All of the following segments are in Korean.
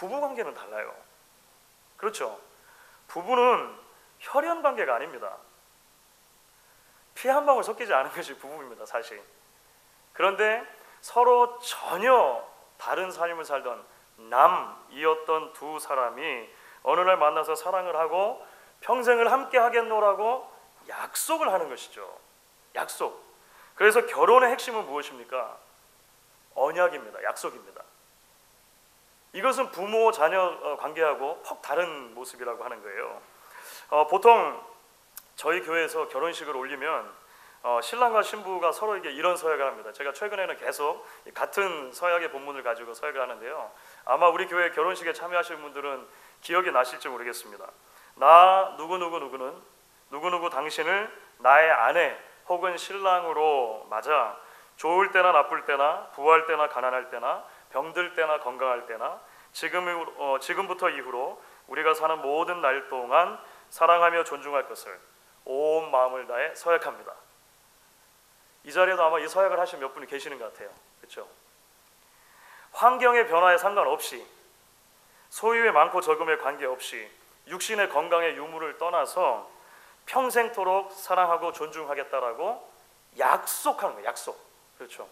부부 관계는 달라요. 그렇죠? 부부는 혈연 관계가 아닙니다. 피 한 방울 섞이지 않은 것이 부부입니다, 사실. 그런데 서로 전혀 다른 삶을 살던 남이었던 두 사람이 어느 날 만나서 사랑을 하고 평생을 함께 하겠노라고 약속을 하는 것이죠. 약속. 그래서 결혼의 핵심은 무엇입니까? 언약입니다. 약속입니다. 이것은 부모 자녀 관계하고 퍽 다른 모습이라고 하는 거예요. 보통 저희 교회에서 결혼식을 올리면 신랑과 신부가 서로에게 이런 서약을 합니다. 제가 최근에는 계속 같은 서약의 본문을 가지고 서약을 하는데요. 아마 우리 교회 결혼식에 참여하시는 분들은 기억이 나실지 모르겠습니다. 나 누구누구는 누구누구 당신을 나의 아내 혹은 신랑으로 맞아 좋을 때나 나쁠 때나 부할 때나 가난할 때나 병들 때나 건강할 때나 지금부터 이후로 우리가 사는 모든 날 동안 사랑하며 존중할 것을 온 마음을 다해 서약합니다. 이 자리에도 아마 이 서약을 하신 몇 분이 계시는 것 같아요. 그렇죠? 환경의 변화에 상관없이 소유의 많고 적음에 관계없이 육신의 건강의 유무를 떠나서 평생토록 사랑하고 존중하겠다라고 약속하는 거예요. 약속. 그렇죠?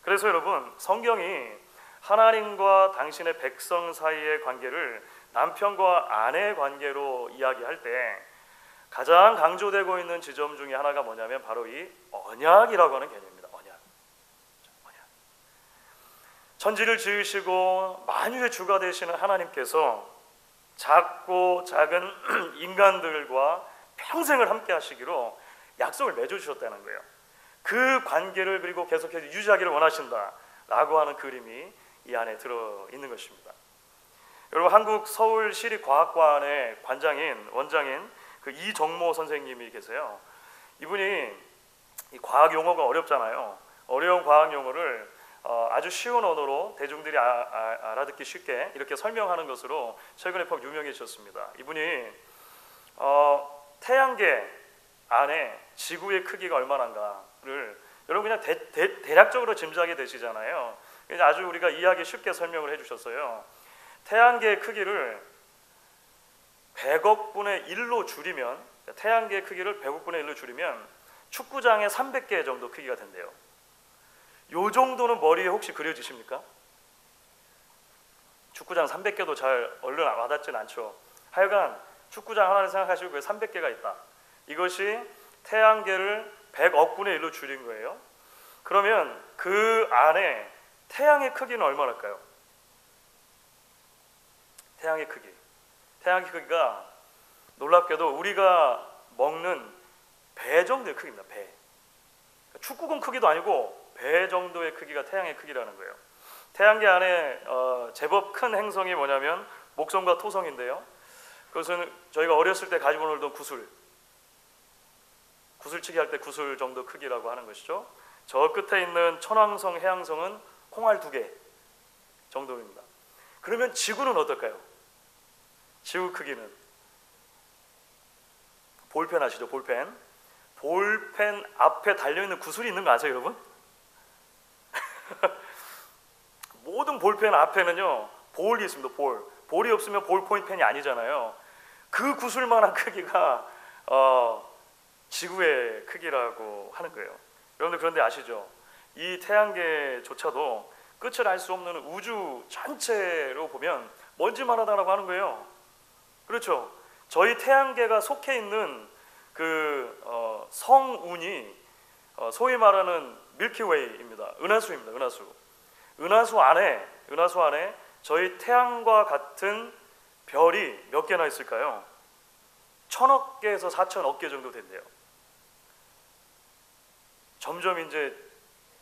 그래서 여러분, 성경이 하나님과 당신의 백성 사이의 관계를 남편과 아내의 관계로 이야기할 때 가장 강조되고 있는 지점 중에 하나가 뭐냐면 바로 이 언약이라고 하는 개념입니다. 언약. 천지를 지으시고 만유의 주가 되시는 하나님께서 작고 작은 인간들과 평생을 함께 하시기로 약속을 맺어주셨다는 거예요. 그 관계를 그리고 계속해서 유지하기를 원하신다라고 하는 그림이 이 안에 들어있는 것입니다. 여러분, 한국 서울시립과학관의 원장인 그 이정모 선생님이 계세요. 이분이 이 과학 용어가 어렵잖아요. 어려운 과학 용어를 아주 쉬운 언어로 대중들이 알아듣기 쉽게 이렇게 설명하는 것으로 최근에 퍽 유명해졌습니다. 이분이 태양계 안에 지구의 크기가 얼마나인가를 여러분 그냥 대략적으로 짐작이 되시잖아요. 아주 우리가 이해하기 쉽게 설명을 해주셨어요. 태양계의 크기를 100억 분의 1로 줄이면, 태양계의 크기를 100억 분의 1로 줄이면 축구장의 300개 정도 크기가 된대요. 요 정도는 머리에 혹시 그려지십니까? 축구장 300개도 잘 얼른 와닿진 않죠. 하여간 축구장 하나를 생각하시고 그게 300개가 있다. 이것이 태양계를 100억 분의 1로 줄인 거예요. 그러면 그 안에 태양의 크기는 얼마일까요? 태양의 크기가 놀랍게도 우리가 먹는 배 정도의 크기입니다. 배. 축구공 크기도 아니고 배 정도의 크기가 태양의 크기라는 거예요. 태양계 안에 제법 큰 행성이 뭐냐면 목성과 토성인데요. 그것은 저희가 어렸을 때 가지고 놀던 구슬치기 할 때 구슬 정도 크기라고 하는 것이죠. 저 끝에 있는 천왕성, 해왕성은 콩알 2개 정도입니다. 그러면 지구는 어떨까요? 지구 크기는 볼펜 아시죠? 볼펜 앞에 달려있는 구슬이 있는 거 아세요, 여러분? 모든 볼펜 앞에는요 볼이 있습니다. 볼이 없으면 볼포인트 펜이 아니잖아요. 그 구슬만한 크기가 지구의 크기라고 하는 거예요. 여러분들 그런데 아시죠? 이 태양계조차도 끝을 알 수 없는 우주 전체로 보면 먼지만 하다라고 하는 거예요. 그렇죠? 저희 태양계가 속해 있는 그 성운이 소위 말하는 밀키웨이입니다. 은하수입니다. 은하수 안에 저희 태양과 같은 별이 몇 개나 있을까요? 1000억 개에서 4000억 개 정도 된대요. 점점 이제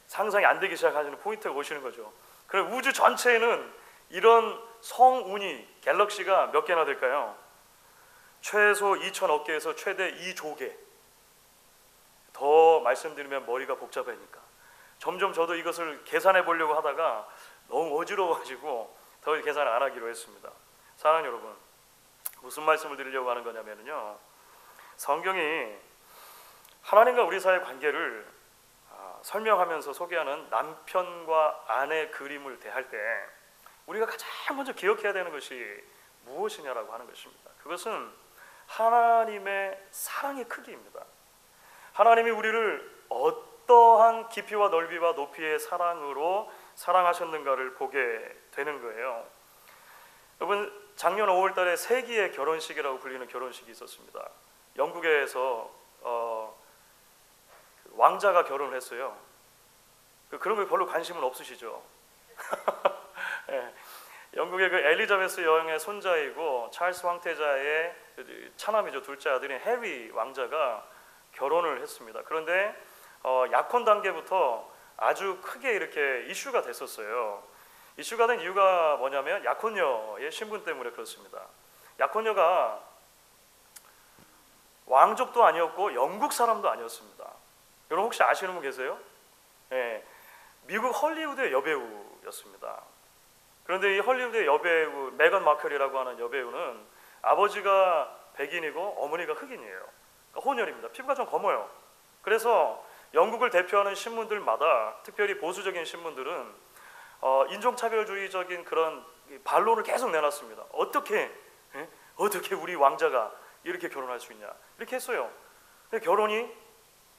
상상이 안 되기 시작하시는 포인트가 오시는 거죠. 그럼 우주 전체에는 이런 성운이 갤럭시가 몇 개나 될까요? 최소 2000억 개에서 최대 2조 개. 더 말씀드리면 머리가 복잡하니까 점점 저도 이것을 계산해 보려고 하다가 너무 어지러워가지고 더 계산을 안 하기로 했습니다. 사랑하는 여러분, 무슨 말씀을 드리려고 하는 거냐면요, 성경이 하나님과 우리 사이의 관계를 설명하면서 소개하는 남편과 아내 그림을 대할 때 우리가 가장 먼저 기억해야 되는 것이 무엇이냐라고 하는 것입니다. 그것은 하나님의 사랑의 크기입니다. 하나님이 우리를 어떠한 깊이와 넓이와 높이의 사랑으로 사랑하셨는가를 보게 되는 거예요. 여러분, 작년 5월 달에 세기의 결혼식이라고 불리는 결혼식이 있었습니다. 영국에서 왕자가 결혼을 했어요. 그런 거 별로 관심은 없으시죠? 네. 영국의 그 엘리자베스 여왕의 손자이고 찰스 황태자의 차남이죠. 둘째 아들인 해리 왕자가 결혼을 했습니다. 그런데 약혼 단계부터 아주 크게 이렇게 이슈가 됐었어요. 이슈가 된 이유가 뭐냐면 약혼녀의 신분 때문에 그렇습니다. 약혼녀가 왕족도 아니었고 영국 사람도 아니었습니다. 여러분 혹시 아시는 분 계세요? 네, 미국 헐리우드의 여배우였습니다. 그런데 이 헐리우드의 여배우 메건 마클이라고 하는 여배우는 아버지가 백인이고 어머니가 흑인이에요. 그러니까 혼혈입니다. 피부가 좀 검어요. 그래서 영국을 대표하는 신문들마다, 특별히 보수적인 신문들은 인종차별주의적인 그런 반론을 계속 내놨습니다. 어떻게 우리 왕자가 이렇게 결혼할 수 있냐, 이렇게 했어요. 근데 결혼이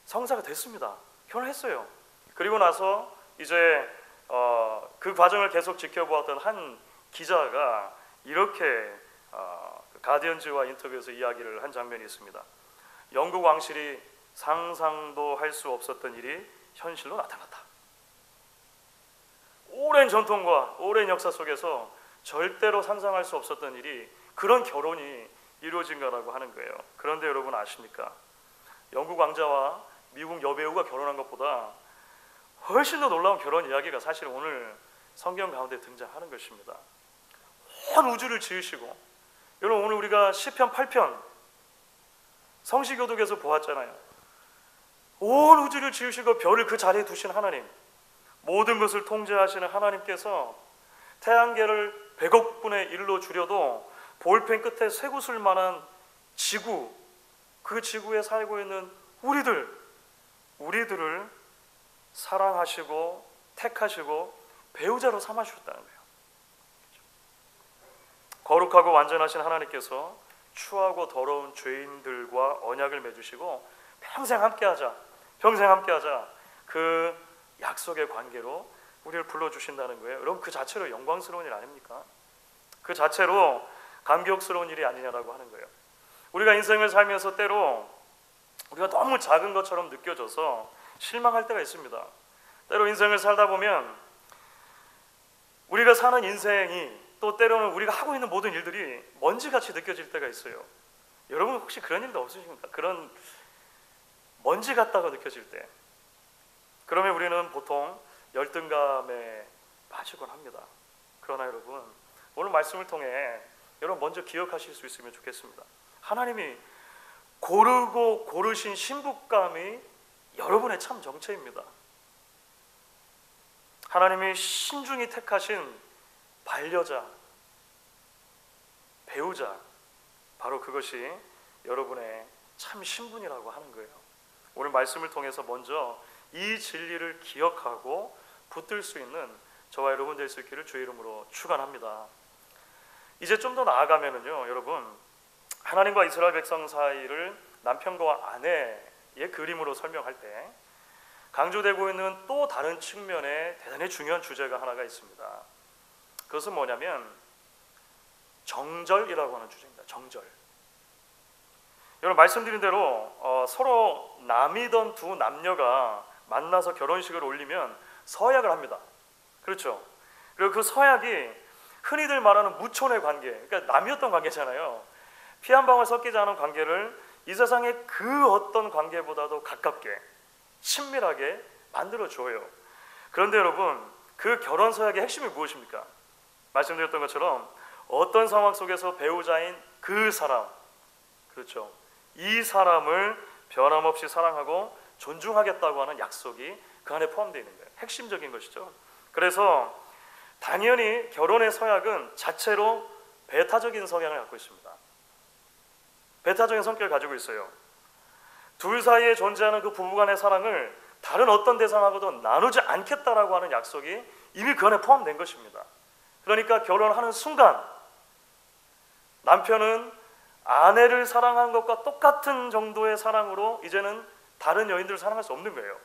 성사가 됐습니다. 결혼했어요. 그리고 나서 이제 그 과정을 계속 지켜보았던 한 기자가 이렇게 가디언즈와 인터뷰에서 이야기를 한 장면이 있습니다. 영국 왕실이 상상도 할 수 없었던 일이 현실로 나타났다. 오랜 전통과 오랜 역사 속에서 절대로 상상할 수 없었던 일이, 그런 결혼이 이루어진 거라고 하는 거예요. 그런데 여러분 아십니까? 영국 왕자와 미국 여배우가 결혼한 것보다 훨씬 더 놀라운 결혼 이야기가 사실 오늘 성경 가운데 등장하는 것입니다. 온 우주를 지으시고, 여러분 오늘 우리가 시편 8편 성시교독에서 보았잖아요. 온 우주를 지으시고 별을 그 자리에 두신 하나님, 모든 것을 통제하시는 하나님께서 태양계를 100억 분의 1로 줄여도 볼펜 끝에 쇠구슬 만한 지구, 그 지구에 살고 있는 우리들을 사랑하시고 택하시고 배우자로 삼아주셨다는 거예요. 거룩하고 완전하신 하나님께서 추하고 더러운 죄인들과 언약을 맺으시고 평생 함께하자 그 약속의 관계로 우리를 불러주신다는 거예요. 여러분 그 자체로 영광스러운 일 아닙니까? 그 자체로 감격스러운 일이 아니냐라고 하는 거예요. 우리가 인생을 살면서 때로 우리가 너무 작은 것처럼 느껴져서 실망할 때가 있습니다. 때로 인생을 살다 보면 우리가 사는 인생이, 또 때로는 우리가 하고 있는 모든 일들이 먼지같이 느껴질 때가 있어요. 여러분 혹시 그런 일도 없으십니까? 그런 먼지 같다고 느껴질 때. 그러면 우리는 보통 열등감에 빠지곤 합니다. 그러나 여러분 오늘 말씀을 통해 여러분 먼저 기억하실 수 있으면 좋겠습니다. 하나님이 고르고 고르신 신부감이 여러분의 참 정체입니다. 하나님이 신중히 택하신 반려자, 배우자, 바로 그것이 여러분의 참 신분이라고 하는 거예요. 오늘 말씀을 통해서 먼저 이 진리를 기억하고 붙들 수 있는 저와 여러분 될 수 있기를 주의 이름으로 축원합니다. 이제 좀 더 나아가면은요, 여러분 하나님과 이스라엘 백성 사이를 남편과 아내의 그림으로 설명할 때 강조되고 있는 또 다른 측면에 대단히 중요한 주제가 하나가 있습니다. 그것은 뭐냐면 정절이라고 하는 주제입니다. 정절. 여러분 말씀드린 대로 서로 남이던 두 남녀가 만나서 결혼식을 올리면 서약을 합니다. 그렇죠? 그리고 그 서약이 흔히들 말하는 무촌의 관계, 그러니까 남이었던 관계잖아요. 피 한 방울 섞이지 않은 관계를 이 세상의 그 어떤 관계보다도 가깝게 친밀하게 만들어줘요. 그런데 여러분 그 결혼 서약의 핵심이 무엇입니까? 말씀드렸던 것처럼 어떤 상황 속에서 배우자인 그 사람, 그렇죠, 이 사람을 변함없이 사랑하고 존중하겠다고 하는 약속이 그 안에 포함되어 있는 거예요. 핵심적인 것이죠. 그래서 당연히 결혼의 서약은 자체로 배타적인 성향을 갖고 있습니다. 배타적인 성격을 가지고 있어요. 둘 사이에 존재하는 그 부부간의 사랑을 다른 어떤 대상하고도 나누지 않겠다라고 하는 약속이 이미 그 안에 포함된 것입니다. 그러니까 결혼하는 순간 남편은 아내를 사랑한 것과 똑같은 정도의 사랑으로 이제는 다른 여인들을 사랑할 수 없는 거예요.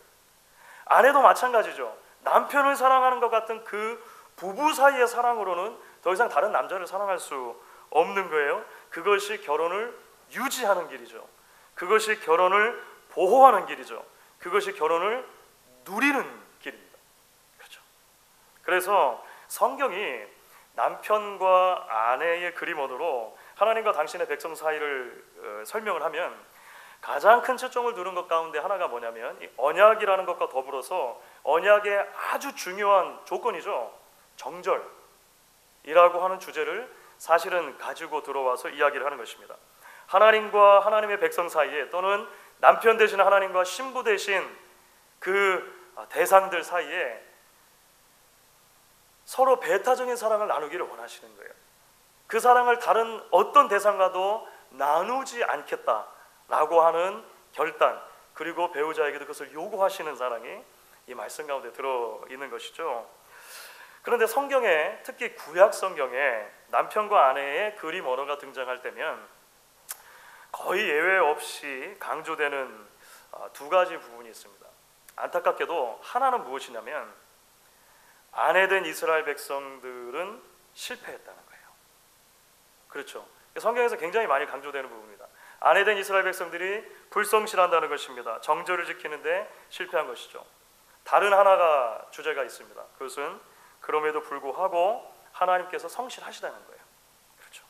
아내도 마찬가지죠. 남편을 사랑하는 것 같은 그 부부 사이의 사랑으로는 더 이상 다른 남자를 사랑할 수 없는 거예요. 그것이 결혼을 유지하는 길이죠. 그것이 결혼을 보호하는 길이죠. 그것이 결혼을 누리는 길입니다. 그렇죠. 그래서 성경이 남편과 아내의 그림원으로 하나님과 당신의 백성 사이를 설명을 하면 가장 큰 초점을 두는 것 가운데 하나가 뭐냐면 이 언약이라는 것과 더불어서 언약의 아주 중요한 조건이죠. 정절이라고 하는 주제를 사실은 가지고 들어와서 이야기를 하는 것입니다. 하나님과 하나님의 백성 사이에 또는 남편 대신 하나님과 신부 대신 그 대상들 사이에 서로 배타적인 사랑을 나누기를 원하시는 거예요. 그 사랑을 다른 어떤 대상과도 나누지 않겠다라고 하는 결단, 그리고 배우자에게도 그것을 요구하시는 사랑이 이 말씀 가운데 들어있는 것이죠. 그런데 성경에, 특히 구약 성경에 남편과 아내의 그림 언어가 등장할 때면 거의 예외 없이 강조되는 두 가지 부분이 있습니다. 안타깝게도 하나는 무엇이냐면 아내된 이스라엘 백성들은 실패했다는 거예요. 그렇죠. 성경에서 굉장히 많이 강조되는 부분입니다. 아내된 이스라엘 백성들이 불성실한다는 것입니다. 정절을 지키는데 실패한 것이죠. 다른 하나가 주제가 있습니다. 그것은 그럼에도 불구하고 하나님께서 성실하시다는 거예요. 그렇죠.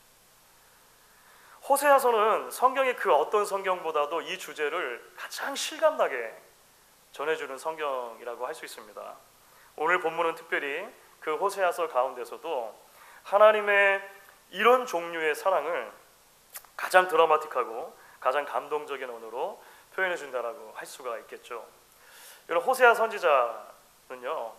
호세아서는 성경의 그 어떤 성경보다도 이 주제를 가장 실감나게 전해주는 성경이라고 할 수 있습니다. 오늘 본문은 특별히 그 호세아서 가운데서도 하나님의 이런 종류의 사랑을 가장 드라마틱하고 가장 감동적인 언어로 표현해 준다라고 할 수가 있겠죠. 이런 호세아 선지자는요,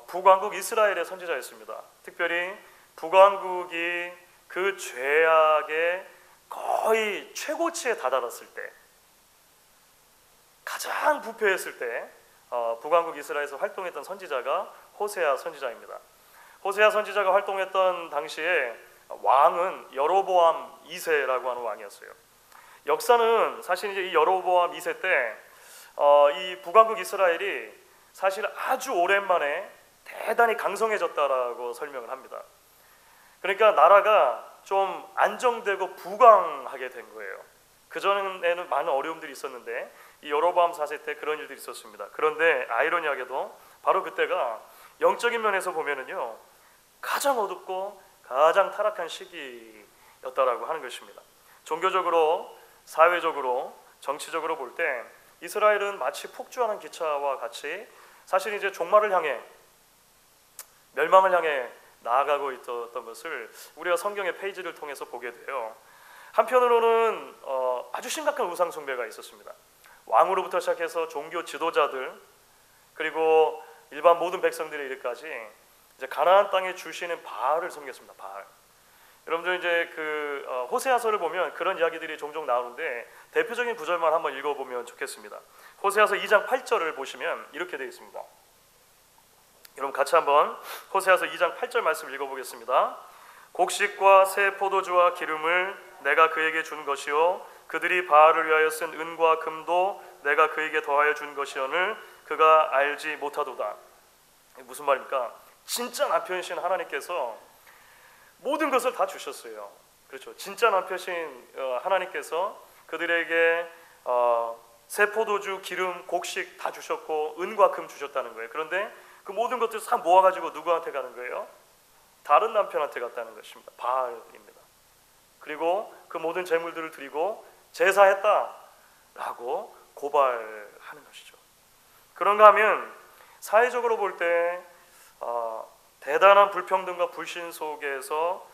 북왕국 이스라엘의 선지자였습니다. 특별히 북왕국이 그 죄악의 거의 최고치에 다다랐을 때, 가장 부패했을 때 북왕국 이스라엘에서 활동했던 선지자가 호세아 선지자입니다. 호세아 선지자가 활동했던 당시에 왕은 여로보암 2세라고 하는 왕이었어요. 역사는 사실 이제 이 여로보암 2세 때 이 북왕국 이스라엘이 사실 아주 오랜만에 대단히 강성해졌다라고 설명을 합니다. 그러니까 나라가 좀 안정되고 부강하게 된 거예요. 그전에는 많은 어려움들이 있었는데 이 여로보암 4세 때 그런 일들이 있었습니다. 그런데 아이러니하게도 바로 그때가 영적인 면에서 보면은요, 가장 어둡고 가장 타락한 시기였다라고 하는 것입니다. 종교적으로, 사회적으로, 정치적으로 볼 때 이스라엘은 마치 폭주하는 기차와 같이 사실 이제 종말을 향해, 멸망을 향해 나아가고 있었던 것을 우리가 성경의 페이지를 통해서 보게 돼요. 한편으로는 아주 심각한 우상 숭배가 있었습니다. 왕으로부터 시작해서 종교 지도자들, 그리고 일반 모든 백성들에 이르까지 이제 가나안 땅에 주시는 바알을 섬겼습니다. 바알. 여러분들 이제 그 호세아서를 보면 그런 이야기들이 종종 나오는데 대표적인 구절만 한번 읽어보면 좋겠습니다. 호세아서 2장 8절을 보시면 이렇게 되어 있습니다. 여러분 같이 한번 호세아서 2장 8절 말씀 읽어보겠습니다. 곡식과 새 포도주와 기름을 내가 그에게 준 것이요 그들이 바알을 위하여 쓴 은과 금도 내가 그에게 더하여 준 것이오늘 그가 알지 못하도다. 무슨 말입니까? 진짜 남편이신 하나님께서 모든 것을 다 주셨어요. 그렇죠. 진짜 남편이신 하나님께서 그들에게 새 포도주, 기름, 곡식 다 주셨고 은과 금 주셨다는 거예요. 그런데 그 모든 것들을 다 모아가지고 누구한테 가는 거예요? 다른 남편한테 갔다는 것입니다. 바알입니다. 그리고 그 모든 재물들을 드리고 제사했다라고 고발하는 것이죠. 그런가 하면 사회적으로 볼 때 대단한 불평등과 불신 속에서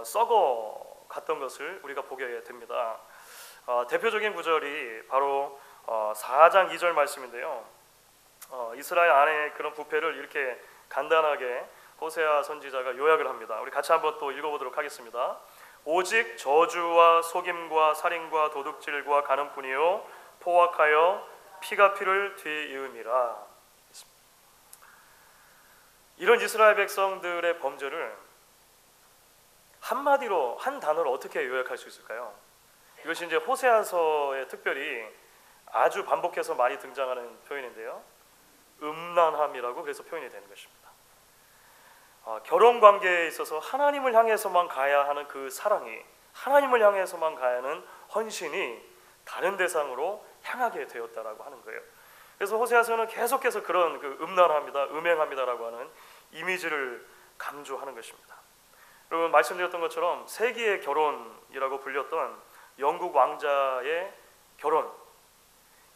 썩어 갔던 것을 우리가 보게 됩니다. 대표적인 구절이 바로 4장 2절 말씀인데요. 이스라엘 안에 그런 부패를 이렇게 간단하게 호세아 선지자가 요약을 합니다. 우리 같이 한번 또 읽어보도록 하겠습니다. 오직 저주와 속임과 살인과 도둑질과 간음뿐이요 포악하여 피가 피를 뒤이음이라. 이런 이스라엘 백성들의 범죄를 한마디로 한 단어로 어떻게 요약할 수 있을까요? 이것이 이제 호세아서에 특별히 아주 반복해서 많이 등장하는 표현인데요. 음란함이라고 그래서 표현이 되는 것입니다. 결혼 관계에 있어서 하나님을 향해서만 가야 하는 그 사랑이, 하나님을 향해서만 가야 하는 헌신이 다른 대상으로 향하게 되었다라고 하는 거예요. 그래서 호세아서는 계속해서 그런 그 음란합니다, 음행합니다라고 하는 이미지를 강조하는 것입니다. 여러분 말씀드렸던 것처럼 세기의 결혼이라고 불렸던 영국 왕자의 결혼,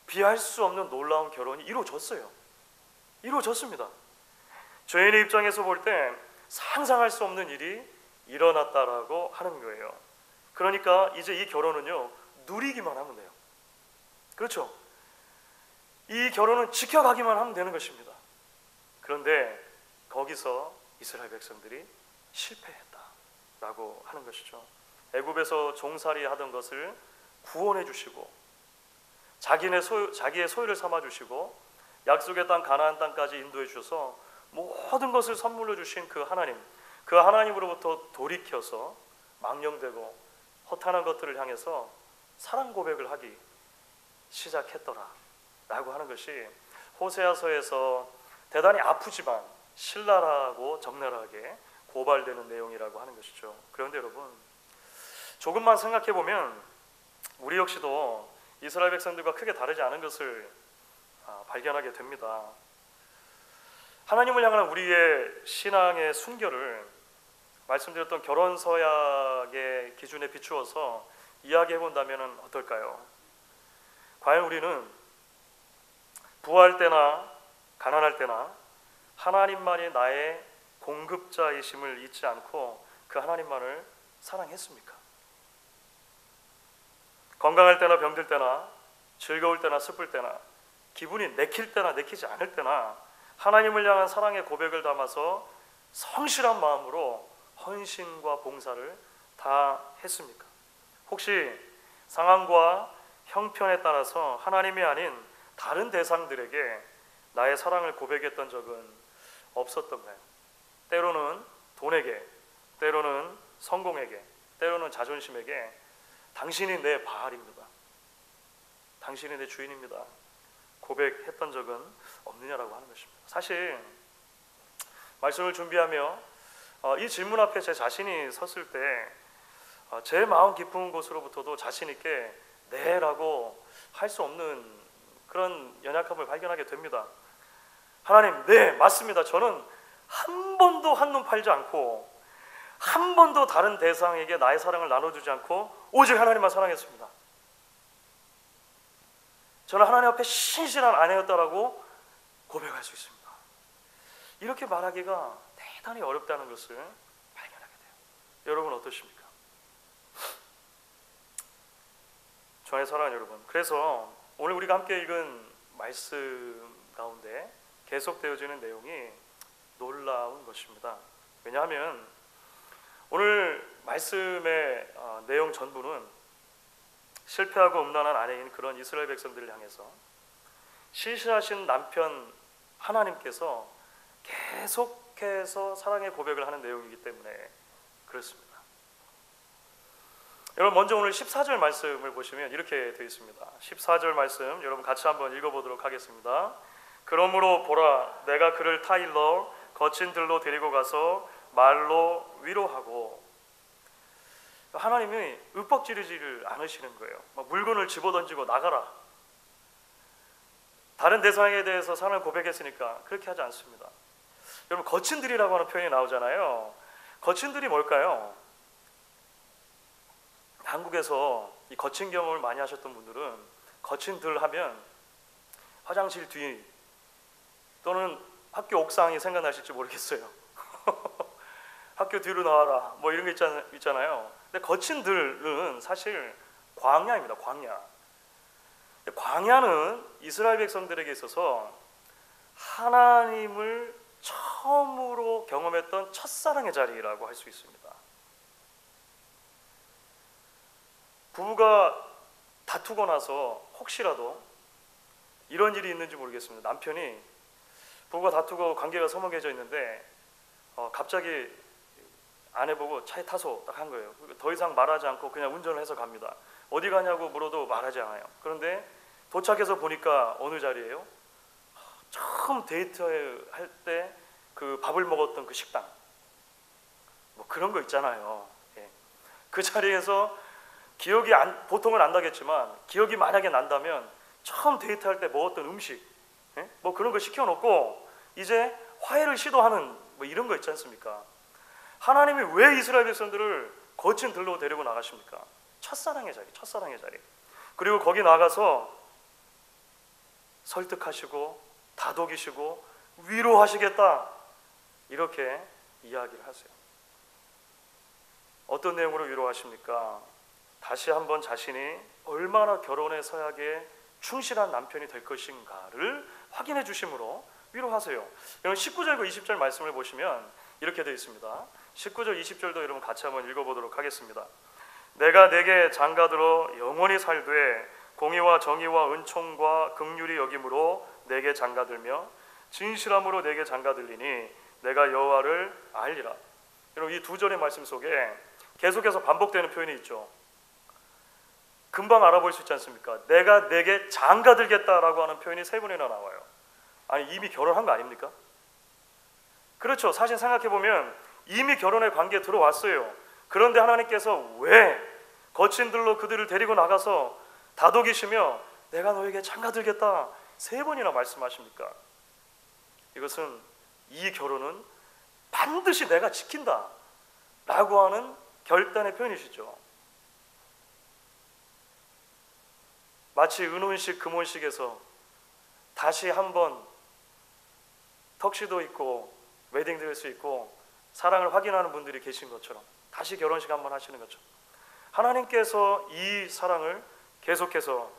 비할 수 없는 놀라운 결혼이 이루어졌어요. 이루어졌습니다. 죄인의 입장에서 볼 때 상상할 수 없는 일이 일어났다라고 하는 거예요. 그러니까 이제 이 결혼은요, 누리기만 하면 돼요. 그렇죠? 이 결혼은 지켜가기만 하면 되는 것입니다. 그런데 거기서 이스라엘 백성들이 실패했다라고 하는 것이죠. 애굽에서 종살이 하던 것을 구원해 주시고 자기의 소유를 삼아 주시고 약속의 땅 가나안 땅까지 인도해 주셔서 모든 것을 선물로 주신 그 하나님, 그 하나님으로부터 돌이켜서 망령되고 허탄한 것들을 향해서 사랑 고백을 하기 시작했더라 라고 하는 것이 호세아서에서 대단히 아프지만 신랄하고 적나라하게 고발되는 내용이라고 하는 것이죠. 그런데 여러분, 조금만 생각해 보면 우리 역시도 이스라엘 백성들과 크게 다르지 않은 것을 발견하게 됩니다. 하나님을 향한 우리의 신앙의 순결을 말씀드렸던 결혼 서약의 기준에 비추어서 이야기해 본다면 어떨까요? 과연 우리는 부할 때나 가난할 때나 하나님만이 나의 공급자이심을 잊지 않고 그 하나님만을 사랑했습니까? 건강할 때나 병들 때나 즐거울 때나 슬플 때나 기분이 내킬 때나 내키지 않을 때나 하나님을 향한 사랑의 고백을 담아서 성실한 마음으로 헌신과 봉사를 다 했습니까? 혹시 상황과 형편에 따라서 하나님이 아닌 다른 대상들에게 나의 사랑을 고백했던 적은 없었던가요? 때로는 돈에게, 때로는 성공에게, 때로는 자존심에게 당신이 내 바알입니다, 당신이 내 주인입니다 고백했던 적은 없느냐라고 하는 것입니다. 사실 말씀을 준비하며 이 질문 앞에 제 자신이 섰을 때 제 마음 깊은 곳으로부터도 자신 있게 네라고 할 수 없는 그런 연약함을 발견하게 됩니다. 하나님, 네 맞습니다. 저는 한 번도 한눈 팔지 않고 한 번도 다른 대상에게 나의 사랑을 나눠주지 않고 오직 하나님만 사랑했습니다. 저는 하나님 앞에 신실한 아내였다라고 고백할 수 있습니다. 이렇게 말하기가 대단히 어렵다는 것을 발견하게 돼요. 여러분 어떠십니까? 저의 사랑하는 여러분, 그래서 오늘 우리가 함께 읽은 말씀 가운데 계속되어지는 내용이 놀라운 것입니다. 왜냐하면 오늘 말씀의 내용 전부는 실패하고 음란한 아내인 그런 이스라엘 백성들을 향해서 신실하신 남편 하나님께서 계속해서 사랑의 고백을 하는 내용이기 때문에 그렇습니다. 여러분 먼저 오늘 14절 말씀을 보시면 이렇게 되어 있습니다. 14절 말씀 여러분 같이 한번 읽어보도록 하겠습니다. 그러므로 보라, 내가 그를 타일러 거친 들로 데리고 가서 말로 위로하고. 하나님이 윽박지르지를 않으시는 거예요. 물건을 집어던지고 나가라, 다른 대상에 대해서 사랑을 고백했으니까 그렇게 하지 않습니다. 여러분 거친 들이라고 하는 표현이 나오잖아요. 거친 들이 뭘까요? 한국에서 이 거친 경험을 많이 하셨던 분들은 거친 들 하면 화장실 뒤 또는 학교 옥상이 생각나실지 모르겠어요. 학교 뒤로 나와라 뭐 이런 게 있잖아요. 근데 거친 들은 사실 광야입니다. 광야. 광야는 이스라엘 백성들에게 있어서 하나님을 처음으로 경험했던 첫사랑의 자리라고 할 수 있습니다. 부부가 다투고 나서 혹시라도 이런 일이 있는지 모르겠습니다. 남편이 부부가 다투고 관계가 서먹해져 있는데 갑자기 아내보고 차에 타소 딱 한 거예요. 더 이상 말하지 않고 그냥 운전을 해서 갑니다. 어디 가냐고 물어도 말하지 않아요. 그런데 도착해서 보니까 어느 자리예요? 처음 데이트할 때 그 밥을 먹었던 그 식당, 뭐 그런 거 있잖아요. 예. 그 자리에서 기억이 보통은 안 나겠지만 기억이 만약에 난다면 처음 데이트할 때 먹었던 음식, 예? 뭐 그런 거 시켜놓고 이제 화해를 시도하는 뭐 이런 거 있지 않습니까? 하나님이 왜 이스라엘 백성들을 거친 들로 데리고 나가십니까? 첫사랑의 자리, 첫사랑의 자리. 그리고 거기 나가서 설득하시고 다독이시고 위로하시겠다, 이렇게 이야기를 하세요. 어떤 내용으로 위로하십니까? 다시 한번 자신이 얼마나 결혼의 서약에 충실한 남편이 될 것인가를 확인해 주심으로 위로하세요. 여러분 19절과 20절 말씀을 보시면 이렇게 되어 있습니다. 19절 20절도 여러분 같이 한번 읽어보도록 하겠습니다. 내가 내게 장가들어 영원히 살되 공의와 정의와 은총과 긍휼이 여김으로 내게 장가들며 진실함으로 내게 장가들리니 내가 여호와를 알리라. 여러분 이 두 절의 말씀 속에 계속해서 반복되는 표현이 있죠. 금방 알아볼 수 있지 않습니까? 내가 내게 장가들겠다라고 하는 표현이 세 번이나 나와요. 아니 이미 결혼한 거 아닙니까? 그렇죠. 사실 생각해보면 이미 결혼의 관계에 들어왔어요. 그런데 하나님께서 왜 거친 들로 그들을 데리고 나가서 다독이시며 내가 너에게 장가들겠다 세 번이나 말씀하십니까? 이것은 이 결혼은 반드시 내가 지킨다 라고 하는 결단의 표현이시죠. 마치 은혼식 금혼식에서 다시 한번 턱시도 입고 웨딩드레스 입고 사랑을 확인하는 분들이 계신 것처럼 다시 결혼식 한번 하시는 것처럼 하나님께서 이 사랑을 계속해서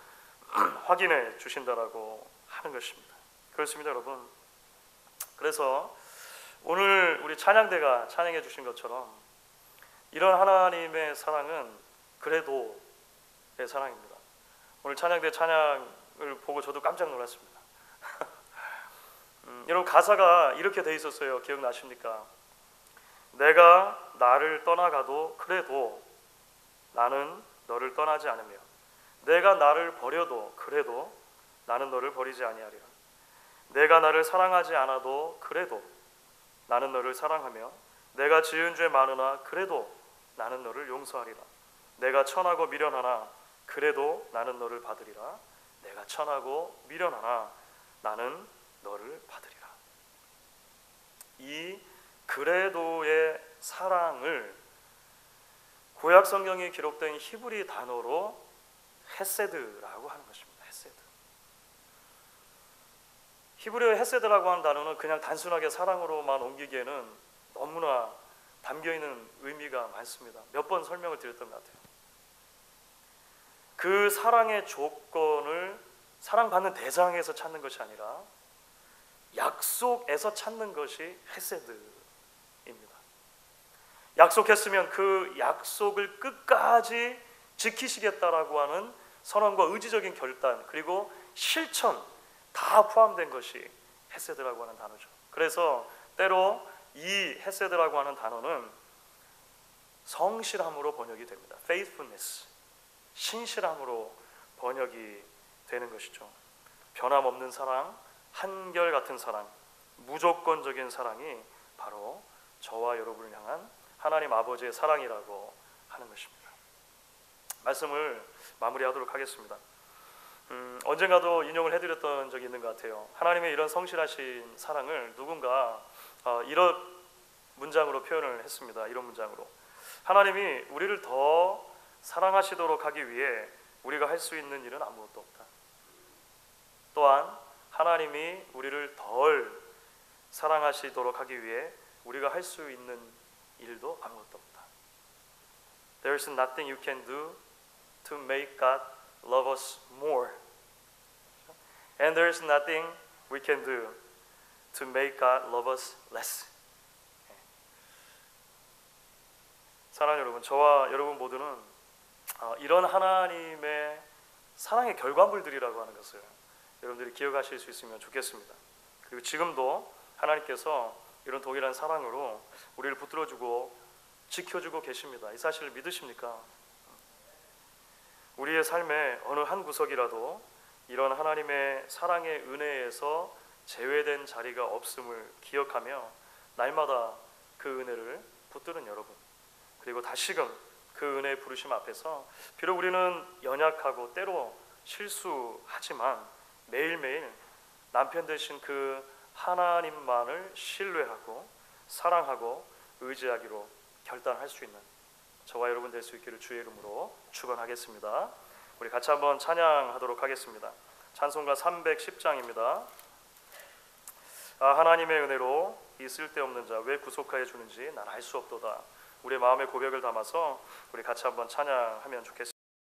확인해 주신다라고 하는 것입니다. 그렇습니다, 여러분. 그래서 오늘 우리 찬양대가 찬양해 주신 것처럼 이런 하나님의 사랑은 그래도의 사랑입니다. 오늘 찬양대 찬양을 보고 저도 깜짝 놀랐습니다. 여러분 가사가 이렇게 돼 있었어요. 기억나십니까? 내가 나를 떠나가도 그래도 나는 너를 떠나지 않으며 내가 나를 버려도 그래도 나는 너를 버리지 아니하리라. 내가 나를 사랑하지 않아도 그래도 나는 너를 사랑하며 내가 지은 죄 많으나 그래도 나는 너를 용서하리라. 내가 천하고 미련하나 그래도 나는 너를 받으리라. 내가 천하고 미련하나 나는 너를 받으리라. 이 그래도의 사랑을 구약 성경에 기록된 히브리 단어로 헤세드라고 하는 것입니다. 헤세드. 히브리어의 헤세드라고 하는 단어는 그냥 단순하게 사랑으로만 옮기기에는 너무나 담겨있는 의미가 많습니다. 몇 번 설명을 드렸던 것 같아요. 그 사랑의 조건을 사랑받는 대상에서 찾는 것이 아니라 약속에서 찾는 것이 헤세드입니다. 약속했으면 그 약속을 끝까지 지키시겠다라고 하는 선언과 의지적인 결단 그리고 실천 다 포함된 것이 헤세드라고 하는 단어죠. 그래서 때로 이 헤세드라고 하는 단어는 성실함으로 번역이 됩니다. faithfulness, 신실함으로 번역이 되는 것이죠. 변함없는 사랑, 한결같은 사랑, 무조건적인 사랑이 바로 저와 여러분을 향한 하나님 아버지의 사랑이라고 하는 것입니다. 말씀을 마무리하도록 하겠습니다. 언젠가도 인용을 해드렸던 적이 있는 것 같아요. 하나님의 이런 성실하신 사랑을 누군가 이런 문장으로 표현을 했습니다. 이런 문장으로 하나님이 우리를 더 사랑하시도록 하기 위해 우리가 할 수 있는 일은 아무것도 없다. 또한 하나님이 우리를 덜 사랑하시도록 하기 위해 우리가 할 수 있는 일도 아무것도 없다. There is nothing you can do to make God love us more. And there is nothing we can do to make God love us less. 사랑하는 여러분, 저와 여러분 모두는 이런 하나님의 사랑의 결과물들이라고 하는 것을 여러분들이 기억하실 수 있으면 좋겠습니다. 그리고 지금도 하나님께서 이런 동일한 사랑으로 우리를 붙들어주고 지켜주고 계십니다. 이 사실을 믿으십니까? 우리의 삶의 어느 한 구석이라도 이런 하나님의 사랑의 은혜에서 제외된 자리가 없음을 기억하며 날마다 그 은혜를 붙드는 여러분, 그리고 다시금 그 은혜의 부르심 앞에서 비록 우리는 연약하고 때로 실수하지만 매일매일 남편 되신 그 하나님만을 신뢰하고 사랑하고 의지하기로 결단할 수 있는 저와 여러분 될 수 있기를 주의 이름으로 축원하겠습니다. 우리 같이 한번 찬양하도록 하겠습니다. 찬송가 310장입니다. 하나님의 은혜로 이 쓸데없는 자 왜 구속하여 주는지 난 알 수 없도다. 우리의 마음의 고백을 담아서 우리 같이 한번 찬양하면 좋겠습니다.